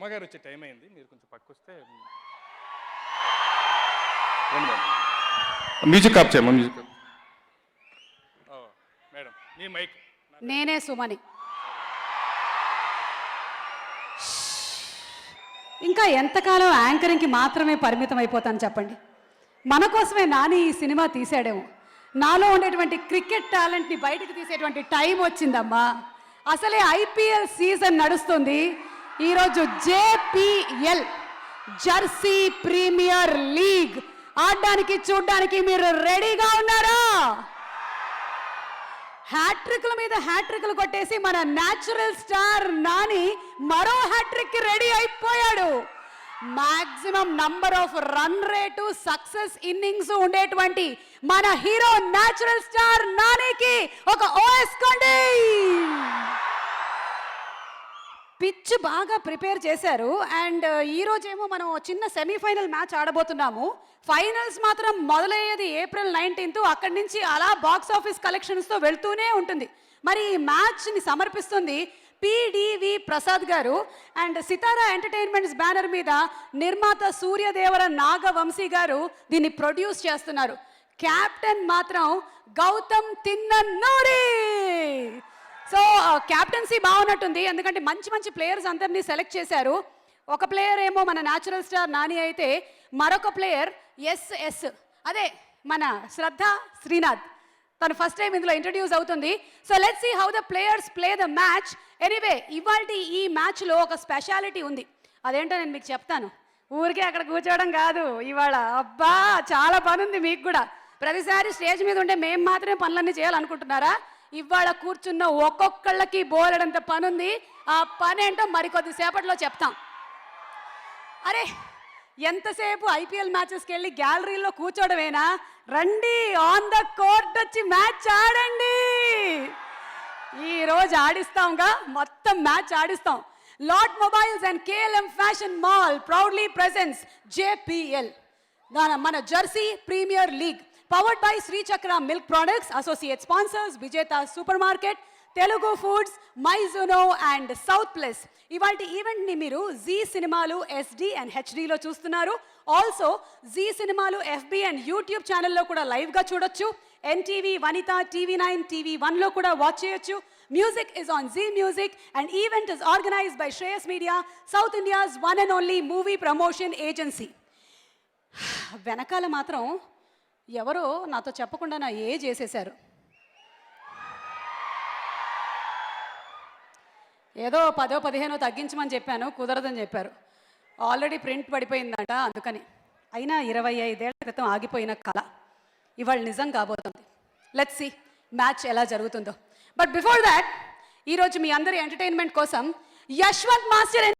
అమ్మగారు వచ్చే టైం అయింది, మీరు కొంచెం పక్కొస్తే. మ్యూజిక్ ఆప్ చేయమ్మా, మ్యూజిక్. మేడం మీ మైక్. నేనే సుమని. ఇంకా ఎంతకాలం యాంకరింగ్కి మాత్రమే పరిమితం అయిపోతాను చెప్పండి. మన కోసమే నాని ఈ సినిమా తీసాడేమో. నాలో ఉండేటువంటి క్రికెట్ టాలెంట్ని బయటకు తీసేటువంటి టైం వచ్చిందమ్మా. అసలే ఐపీఎల్ సీజన్ నడుస్తుంది. ఈరోజు జేపీఎల్ జెర్సీ ప్రీమియర్ లీగ్ ఆడడానికి చూడడానికి మీరు రెడీగా ఉన్నారా? హ్యాట్రిక్ల మీద హ్యాట్రిక్లు కొట్టేసి మన న్యాచురల్ స్టార్ నాని మరో హ్యాట్రిక్ కి రెడీ అయిపోయాడు. Maximum number of run rate, success innings ఉండేటువంటి మన హీరో న్యాచురల్ స్టార్ నానికి ఒక ఓఎస్కోండి. పిచ్ బాగా ప్రిపేర్ చేశారు. అండ్ ఈ రోజేమో మనం చిన్న సెమీఫైనల్ మ్యాచ్ ఆడబోతున్నాము. ఫైనల్స్ మాత్రం మొదలయ్యేది April 19. అక్కడి నుంచి అలా బాక్స్ ఆఫీస్ కలెక్షన్స్తో వెళ్తూనే ఉంటుంది. మరి ఈ మ్యాచ్ని సమర్పిస్తుంది పిడివి ప్రసాద్ గారు అండ్ సితారా ఎంటర్టైన్మెంట్స్ బ్యానర్ మీద నిర్మాత సూర్యదేవర నాగవంశీ గారు దీన్ని ప్రొడ్యూస్ చేస్తున్నారు. క్యాప్టెన్ మాత్రం గౌతమ్ తిన్ననూరి. సో క్యాప్టెన్సీ బాగున్నట్టుంది, ఎందుకంటే మంచి మంచి ప్లేయర్స్ అందరినీ సెలెక్ట్ చేశారు. ఒక ప్లేయర్ ఏమో మన న్యాచురల్ స్టార్ నాని అయితే మరొక ప్లేయర్ ఎస్ఎస్, అదే మన శ్రద్ధ శ్రీనాథ్. తను ఫస్ట్ టైం ఇందులో ఇంట్రడ్యూస్ అవుతుంది. So let's see how the players play the match. Anyway ఇవాల్టి ఈ మ్యాచ్లో ఒక స్పెషాలిటీ ఉంది. అదేంటో నేను మీకు చెప్తాను. ఊరికే అక్కడ కూర్చోవడం కాదు ఇవాళ. అబ్బా చాలా పని ఉంది మీకు కూడా. ప్రతిసారి స్టేజ్ మీద ఉంటే మేము మాత్రమే పనులన్నీ చేయాలనుకుంటున్నారా? ఇవాళ కూర్చున్న ఒక్కొక్కళ్ళకి బోలెడంత పని ఉంది. ఆ పని ఏంటో మరికొద్ది సేపట్లో చెప్తాం. అరే ఎంతసేపు ఐపీఎల్ మ్యాచెస్కి వెళ్ళి గ్యాలరీలో కూర్చోవడమేనా? రండి, ఆన్ ద కోర్ట్ వచ్చి మ్యాచ్ ఆడండి. ఈరోజు ఆడిస్తాంగా, మొత్తం మ్యాచ్ ఆడిస్తాం. Lot mobiles and KLM fashion mall proudly presents JPL, మన jersey premier league, powered by Shri Chakra milk products. Associate sponsors Vijetha supermarket, Telugu foods, Mizuno and south plus. ఇవాళ ఈవెంట్ని మీరు జీ సినిమాలు SD అండ్ HDలో చూస్తున్నారు. ఆల్సో జీ సినిమాలు FB and YouTube ఛానల్లో కూడా లైవ్గా చూడొచ్చు. ఎన్టీవీ, వనిత, TV9, TV1లో కూడా వాచ్ చేయొచ్చు. Music is on Zee music and event is organised by Shreyas media, South India's one and only movie promotion agency. వెనకాల మాత్రం ఎవరో నాతో చెప్పకుండా నా ఏజ్ చేసేశారు. ఏదో 10-15 తగ్గించమని చెప్పాను, కుదరదని చెప్పారు. ఆల్రెడీ ప్రింట్ పడిపోయిందట అందుకని. అయినా 25 ఏళ్ల క్రితం ఆగిపోయిన కళ ఇవాళ నిజం కాబోతుంది. లెట్స్ సీ మ్యాచ్ ఎలా జరుగుతుందో. బట్ బిఫోర్ దాట్ ఈరోజు మీ అందరి ఎంటర్టైన్మెంట్ కోసం యశ్వంత్ మాస్టర్